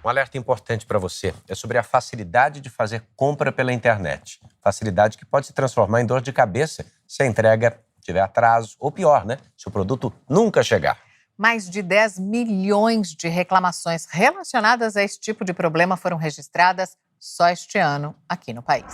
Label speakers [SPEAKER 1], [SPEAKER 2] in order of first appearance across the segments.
[SPEAKER 1] Um alerta importante para você é sobre a facilidade de fazer compra pela internet. Facilidade que pode se transformar em dor de cabeça se a entrega tiver atraso ou pior, se o produto nunca chegar.
[SPEAKER 2] Mais de 10 milhões de reclamações relacionadas a esse tipo de problema foram registradas só este ano aqui no país.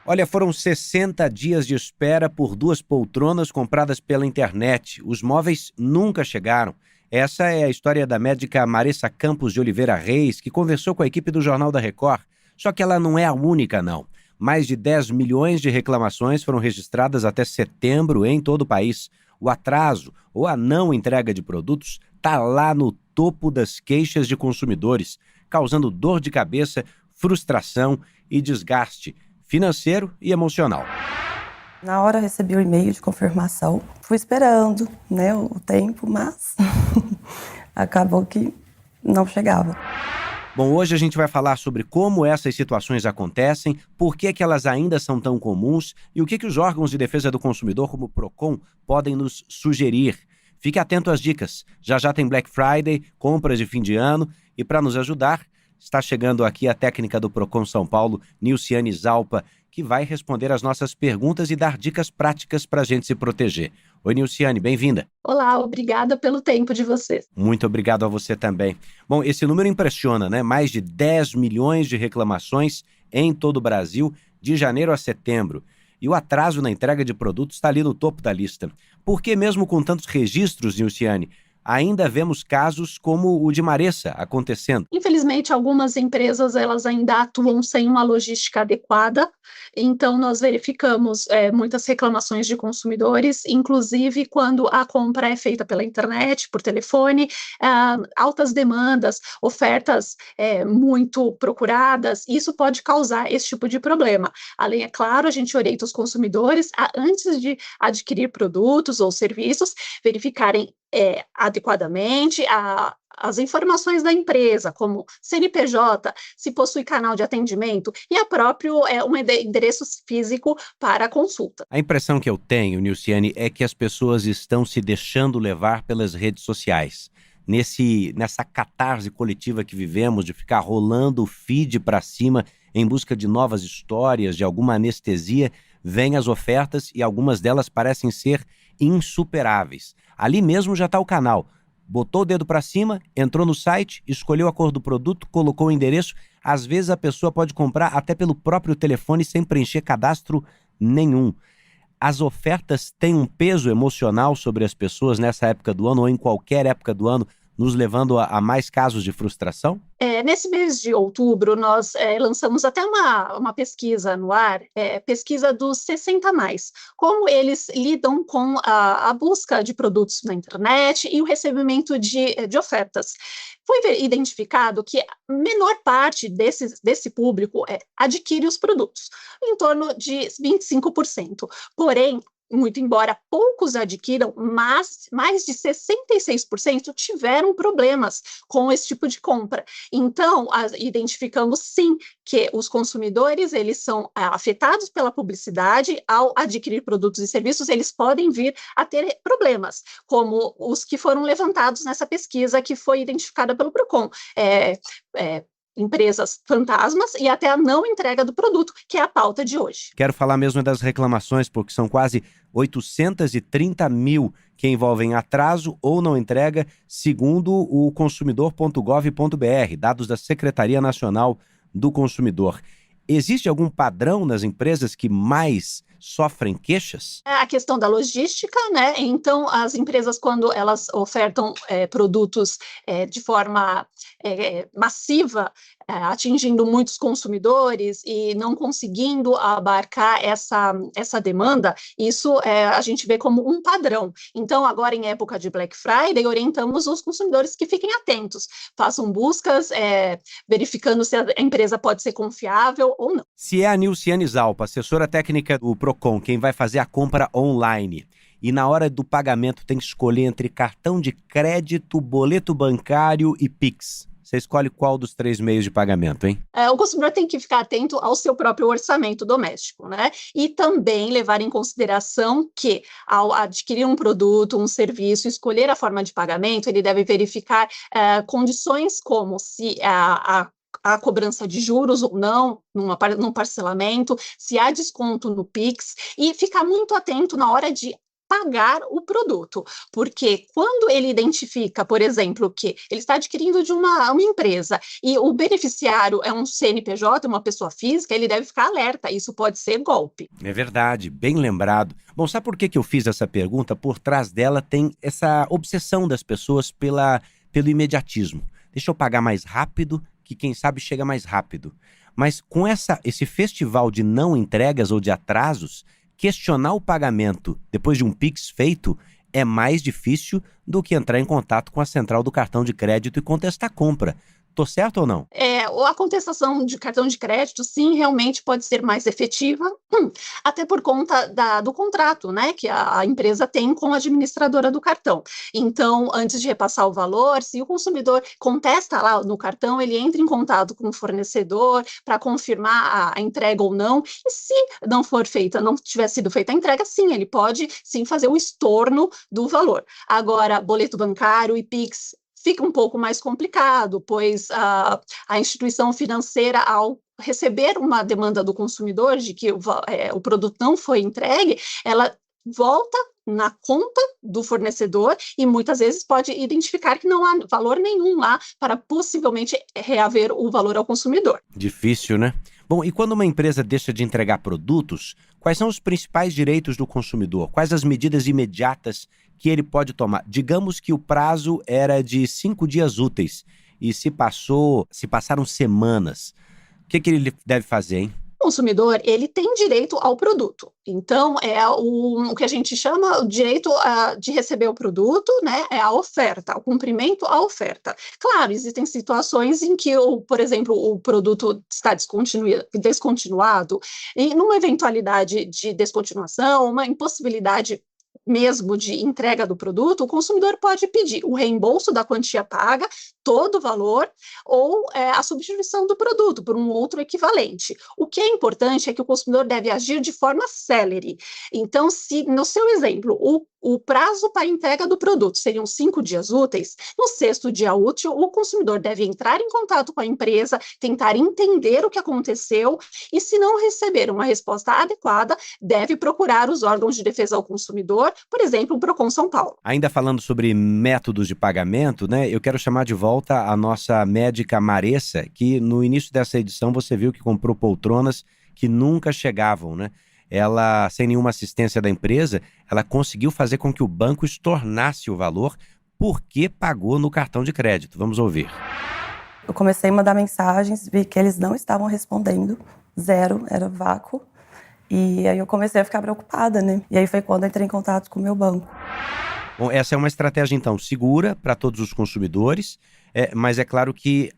[SPEAKER 3] Olha, foram 60 dias de espera por 2 poltronas compradas pela internet. Os móveis nunca chegaram. Essa é a história da médica Marissa Campos de Oliveira Reis, que conversou com a equipe do Jornal da Record. Só que ela não é a única, não. Mais de 10 milhões de reclamações foram registradas até setembro em todo o país. O atraso ou a não entrega de produtos está lá no topo das queixas de consumidores, causando dor de cabeça, frustração e desgaste financeiro e emocional.
[SPEAKER 4] Na hora eu recebi o e-mail de confirmação, fui esperando, o tempo, mas acabou que não chegava.
[SPEAKER 3] Bom, hoje a gente vai falar sobre como essas situações acontecem, por que elas ainda são tão comuns e o que os órgãos de defesa do consumidor, como o Procon, podem nos sugerir. Fique atento às dicas. Já já tem Black Friday, compras de fim de ano e para nos ajudar, está chegando aqui a técnica do Procon São Paulo, Nilciane Zalpa, que vai responder as nossas perguntas e dar dicas práticas para a gente se proteger. Oi, Nilciane, bem-vinda.
[SPEAKER 5] Olá, obrigada pelo tempo de vocês.
[SPEAKER 3] Muito obrigado a você também. Bom, esse número impressiona, né? Mais de 10 milhões de reclamações em todo o Brasil, de janeiro a setembro. E o atraso na entrega de produtos está ali no topo da lista. Por que mesmo com tantos registros, Nilciane, ainda vemos casos como o de Marissa acontecendo?
[SPEAKER 5] Infelizmente, algumas empresas elas ainda atuam sem uma logística adequada, então nós verificamos muitas reclamações de consumidores, inclusive quando a compra é feita pela internet, por telefone, altas demandas, ofertas muito procuradas, isso pode causar esse tipo de problema. Além, é claro, a gente orienta os consumidores a, antes de adquirir produtos ou serviços, verificarem adequadamente as informações da empresa, como CNPJ, se possui canal de atendimento e um endereço físico para consulta.
[SPEAKER 3] A impressão que eu tenho, Nilciane, é que as pessoas estão se deixando levar pelas redes sociais. Nessa catarse coletiva que vivemos, de ficar rolando o feed para cima em busca de novas histórias, de alguma anestesia, vêm as ofertas e algumas delas parecem ser insuperáveis. Ali mesmo já está o canal. Botou o dedo para cima, entrou no site, escolheu a cor do produto, colocou o endereço. Às vezes a pessoa pode comprar até pelo próprio telefone sem preencher cadastro nenhum. As ofertas têm um peso emocional sobre as pessoas nessa época do ano ou em qualquer época do ano, nos levando a mais casos de frustração?
[SPEAKER 5] Nesse mês de outubro, nós lançamos até uma pesquisa no ar, pesquisa dos 60+, como eles lidam com a busca de produtos na internet e o recebimento de ofertas. Foi identificado que a menor parte desse público adquire os produtos, em torno de 25%. Porém, muito embora poucos adquiram, mas mais de 66% tiveram problemas com esse tipo de compra. Então, identificamos sim que os consumidores, eles são afetados pela publicidade. Ao adquirir produtos e serviços, eles podem vir a ter problemas, como os que foram levantados nessa pesquisa que foi identificada pelo Procon. Empresas fantasmas e até a não entrega do produto, que é a pauta de hoje.
[SPEAKER 3] Quero falar mesmo das reclamações, porque são quase 830 mil que envolvem atraso ou não entrega, segundo o consumidor.gov.br, dados da Secretaria Nacional do Consumidor. Existe algum padrão nas empresas que mais sofrem queixas?
[SPEAKER 5] A questão da logística, Então, as empresas, quando elas ofertam produtos de forma massiva, atingindo muitos consumidores e não conseguindo abarcar essa demanda, isso a gente vê como um padrão. Então, agora em época de Black Friday, orientamos os consumidores que fiquem atentos, façam buscas, verificando se a empresa pode ser confiável ou não.
[SPEAKER 3] Se é a Nilciane Zalpa, assessora técnica do Procon, quem vai fazer a compra online, e na hora do pagamento tem que escolher entre cartão de crédito, boleto bancário e Pix, Você escolhe qual dos 3 meios de pagamento, hein?
[SPEAKER 5] O consumidor tem que ficar atento ao seu próprio orçamento doméstico, né? E também levar em consideração que, ao adquirir um produto, um serviço, escolher a forma de pagamento, ele deve verificar condições como se a cobrança de juros ou não, num parcelamento, se há desconto no Pix, e ficar muito atento na hora de pagar o produto, porque quando ele identifica, por exemplo, que ele está adquirindo de uma empresa e o beneficiário é um CNPJ, uma pessoa física, ele deve ficar alerta, isso pode ser golpe.
[SPEAKER 3] É verdade, bem lembrado. Bom, sabe por que eu fiz essa pergunta? Por trás dela tem essa obsessão das pessoas pelo imediatismo. Deixa eu pagar mais rápido, que quem sabe chega mais rápido. Mas com esse festival de não entregas ou de atrasos, questionar o pagamento depois de um Pix feito é mais difícil do que entrar em contato com a central do cartão de crédito e contestar a compra. Tô certo ou não?
[SPEAKER 5] A contestação de cartão de crédito, sim, realmente pode ser mais efetiva, até por conta do contrato, né, que a empresa tem com a administradora do cartão. Então, antes de repassar o valor, se o consumidor contesta lá no cartão, ele entra em contato com o fornecedor para confirmar a entrega ou não, e se não tiver sido feita a entrega, sim, ele pode, sim, fazer o estorno do valor. Agora, boleto bancário e Pix, fica um pouco mais complicado, pois a instituição financeira, ao receber uma demanda do consumidor de que o produto não foi entregue, ela volta na conta do fornecedor e muitas vezes pode identificar que não há valor nenhum lá para possivelmente reaver o valor ao consumidor.
[SPEAKER 3] Difícil, né? Bom, e quando uma empresa deixa de entregar produtos, quais são os principais direitos do consumidor? Quais as medidas imediatas que ele pode tomar? Digamos que o prazo era de 5 dias úteis e se passaram semanas. O que ele deve fazer, hein?
[SPEAKER 5] O consumidor, ele tem direito ao produto. Então, é o que a gente chama o direito de receber o produto, né? É a oferta, o cumprimento à oferta. Claro, existem situações em que, por exemplo, o produto está descontinuado, e numa eventualidade de descontinuação, uma impossibilidade mesmo de entrega do produto, o consumidor pode pedir o reembolso da quantia paga, todo o valor, ou a substituição do produto por um outro equivalente. O que é importante é que o consumidor deve agir de forma célere. Então, se no seu exemplo, o prazo para entrega do produto seriam 5 dias úteis, no 6º dia útil, o consumidor deve entrar em contato com a empresa, tentar entender o que aconteceu e, se não receber uma resposta adequada, deve procurar os órgãos de defesa ao consumidor, por exemplo, o Procon São Paulo.
[SPEAKER 3] Ainda falando sobre métodos de pagamento, né? Eu quero chamar de volta a nossa médica Maressa, que no início dessa edição você viu que comprou poltronas que nunca chegavam, né? Ela, sem nenhuma assistência da empresa, ela conseguiu fazer com que o banco estornasse o valor porque pagou no cartão de crédito. Vamos ouvir.
[SPEAKER 4] Eu comecei a mandar mensagens, vi que eles não estavam respondendo, 0, era vácuo. E aí eu comecei a ficar preocupada, né? E aí foi quando eu entrei em contato com o meu banco.
[SPEAKER 3] Bom, essa é uma estratégia, então, segura para todos os consumidores, mas é claro que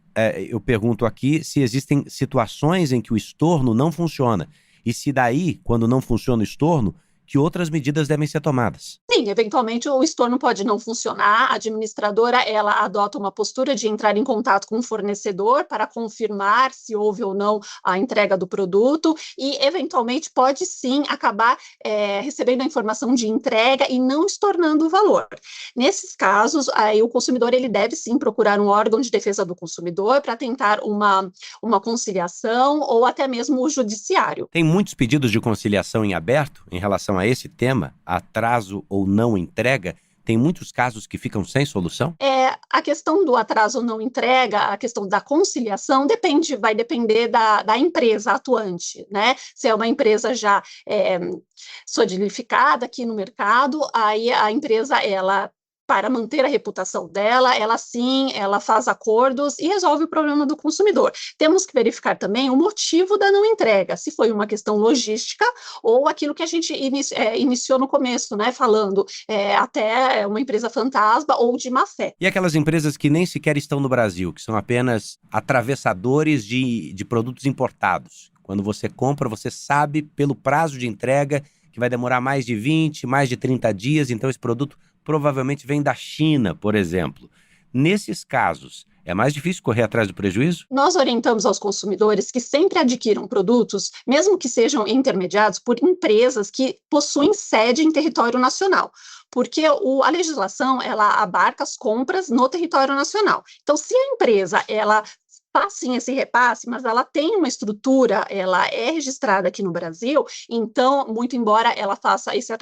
[SPEAKER 3] eu pergunto aqui se existem situações em que o estorno não funciona. E se daí, quando não funciona o estorno, que outras medidas devem ser tomadas?
[SPEAKER 5] Sim, eventualmente o estorno pode não funcionar, a administradora ela adota uma postura de entrar em contato com o fornecedor para confirmar se houve ou não a entrega do produto e eventualmente pode sim acabar recebendo a informação de entrega e não estornando o valor. Nesses casos, aí o consumidor ele deve sim procurar um órgão de defesa do consumidor para tentar uma conciliação ou até mesmo o judiciário.
[SPEAKER 3] Tem muitos pedidos de conciliação em aberto em relação a esse tema, atraso ou não entrega? Tem muitos casos que ficam sem solução?
[SPEAKER 5] A questão do atraso ou não entrega, a questão da conciliação, vai depender da empresa atuante, né? Se é uma empresa já solidificada aqui no mercado, aí a empresa, para manter a reputação dela, ela faz acordos e resolve o problema do consumidor. Temos que verificar também o motivo da não entrega, se foi uma questão logística ou aquilo que a gente iniciou no começo, né, falando até uma empresa fantasma ou de má fé.
[SPEAKER 3] E aquelas empresas que nem sequer estão no Brasil, que são apenas atravessadores de produtos importados. Quando você compra, você sabe pelo prazo de entrega que vai demorar mais de 20, mais de 30 dias, então esse produto provavelmente vem da China, por exemplo. Nesses casos, É mais difícil correr atrás do prejuízo?
[SPEAKER 5] Nós orientamos aos consumidores que sempre adquiram produtos, mesmo que sejam intermediados por empresas que possuem sede em território nacional, porque a legislação ela abarca as compras no território nacional. Então, se a empresa ela faz sim esse repasse, mas ela tem uma estrutura, ela é registrada aqui no Brasil, então, muito embora ela faça esse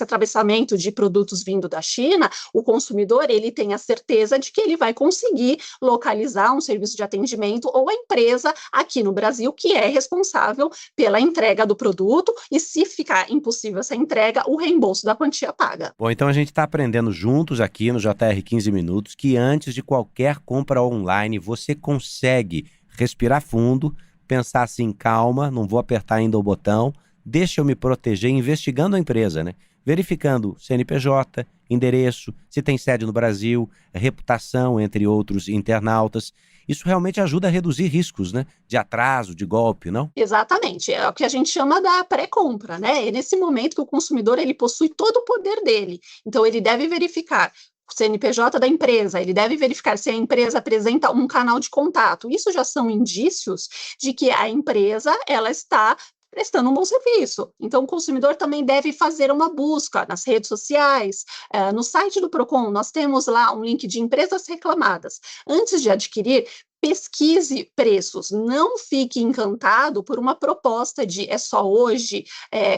[SPEAKER 5] atravessamento de produtos vindo da China, o consumidor ele tem a certeza de que ele vai conseguir localizar um serviço de atendimento ou a empresa aqui no Brasil que é responsável pela entrega do produto e se ficar impossível essa entrega, o reembolso da quantia paga.
[SPEAKER 3] Bom, então a gente está aprendendo juntos aqui no JR 15 Minutos que antes de qualquer compra online, você consegue respirar fundo, pensar assim, calma, não vou apertar ainda o botão, deixa eu me proteger investigando a empresa, né? Verificando CNPJ, endereço, se tem sede no Brasil, reputação, entre outros internautas. Isso realmente ajuda a reduzir riscos, né? De atraso, de golpe, não?
[SPEAKER 5] Exatamente, é o que a gente chama da pré-compra, né? É nesse momento que o consumidor ele possui todo o poder dele. Então, ele deve verificar o CNPJ da empresa, ele deve verificar se a empresa apresenta um canal de contato. Isso já são indícios de que a empresa ela está prestando um bom serviço. Então, o consumidor também deve fazer uma busca nas redes sociais, no site do Procon, nós temos lá um link de empresas reclamadas. Antes de adquirir, pesquise preços, não fique encantado por uma proposta de é só hoje,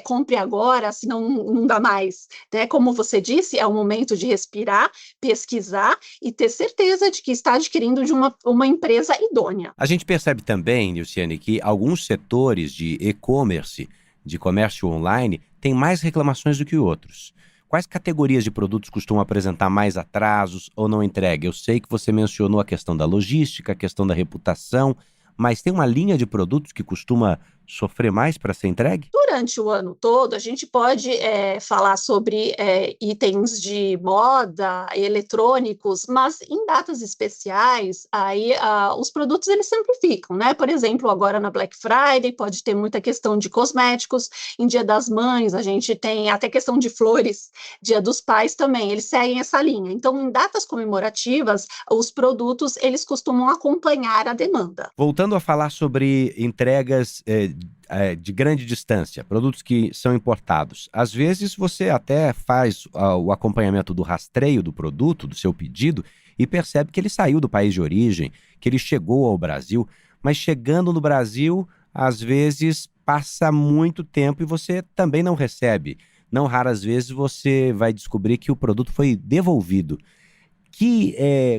[SPEAKER 5] compre agora, senão não dá mais. Né? Como você disse, é o momento de respirar, pesquisar e ter certeza de que está adquirindo de uma empresa idônea.
[SPEAKER 3] A gente percebe também, Nilciane, que alguns setores de e-commerce, de comércio online, têm mais reclamações do que outros. Quais categorias de produtos costumam apresentar mais atrasos ou não entrega? Eu sei que você mencionou a questão da logística, a questão da reputação, mas tem uma linha de produtos que costuma sofrer mais para ser entregue?
[SPEAKER 5] Durante o ano todo, a gente pode falar sobre itens de moda, eletrônicos, mas em datas especiais, aí os produtos eles sempre ficam, né? Por exemplo, agora na Black Friday pode ter muita questão de cosméticos, em Dia das Mães a gente tem até questão de flores, Dia dos Pais também, eles seguem essa linha. Então, em datas comemorativas, os produtos eles costumam acompanhar a demanda.
[SPEAKER 3] Voltando a falar sobre entregas de grande distância, produtos que são importados. Às vezes você até faz o acompanhamento do rastreio do produto, do seu pedido, e percebe que ele saiu do país de origem, que ele chegou ao Brasil, mas chegando no Brasil, às vezes passa muito tempo e você também não recebe. Não raras vezes você vai descobrir que o produto foi devolvido. Que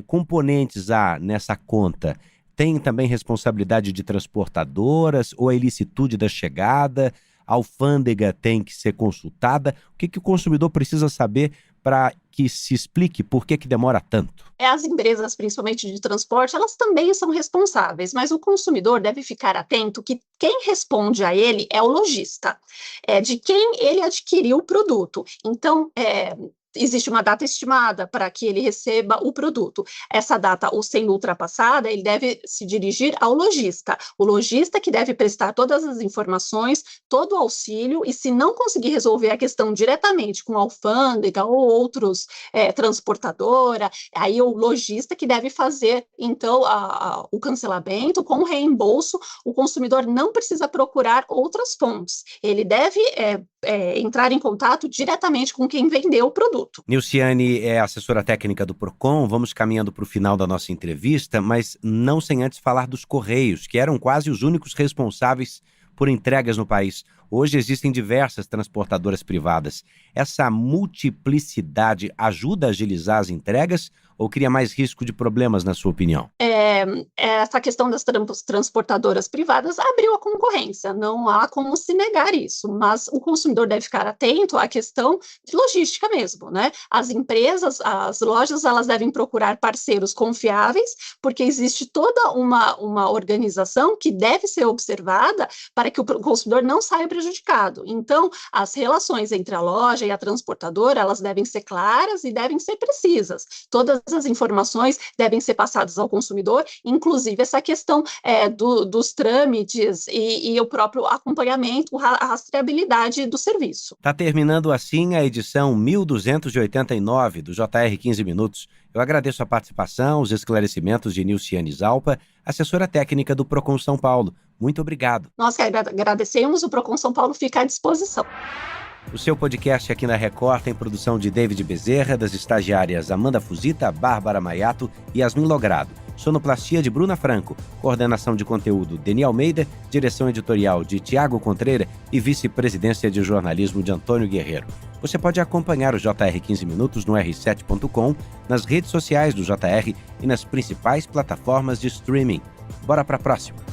[SPEAKER 3] componentes há nessa conta? Tem também responsabilidade de transportadoras ou a ilicitude da chegada? A alfândega tem que ser consultada? O que o consumidor precisa saber para que se explique por que demora tanto?
[SPEAKER 5] As empresas, principalmente de transporte, elas também são responsáveis, mas o consumidor deve ficar atento que quem responde a ele é o lojista, de quem ele adquiriu o produto. Então, existe uma data estimada para que ele receba o produto. Essa data, ou sendo ultrapassada, ele deve se dirigir ao lojista. O lojista que deve prestar todas as informações, todo o auxílio, e se não conseguir resolver a questão diretamente com a alfândega ou outros transportadora, aí o lojista que deve fazer, então, o cancelamento com o reembolso. O consumidor não precisa procurar outras fontes. Ele deve entrar em contato diretamente com quem vendeu o produto.
[SPEAKER 3] Nilciane é assessora técnica do Procon, vamos caminhando para o final da nossa entrevista, mas não sem antes falar dos Correios, que eram quase os únicos responsáveis por entregas no país. Hoje existem diversas transportadoras privadas. Essa multiplicidade ajuda a agilizar as entregas ou cria mais risco de problemas, na sua opinião?
[SPEAKER 5] Essa questão das transportadoras privadas abriu a concorrência, não há como se negar isso, mas o consumidor deve ficar atento à questão de logística mesmo, né? As empresas, as lojas, elas devem procurar parceiros confiáveis, porque existe toda uma organização que deve ser observada para que o consumidor não saia prejudicado. Então, as relações entre a loja e a transportadora, elas devem ser claras e devem ser precisas. Todas as informações devem ser passadas ao consumidor, inclusive essa questão dos trâmites e o próprio acompanhamento, a rastreabilidade do serviço.
[SPEAKER 3] Está terminando assim a edição 1289 do JR 15 Minutos. Eu agradeço a participação, os esclarecimentos de Nilciane Zalpa, assessora técnica do Procon São Paulo. Muito obrigado.
[SPEAKER 5] Nós que agradecemos, o Procon São Paulo fica à disposição.
[SPEAKER 3] O seu podcast aqui na Record tem produção de David Bezerra, das estagiárias Amanda Fusita, Bárbara Maiato e Yasmin Logrado. Sonoplastia de Bruna Franco, coordenação de conteúdo Deni Almeida, direção editorial de Tiago Contreira e vice-presidência de jornalismo de Antônio Guerreiro. Você pode acompanhar o JR 15 Minutos no r7.com, nas redes sociais do JR e nas principais plataformas de streaming. Bora pra próxima!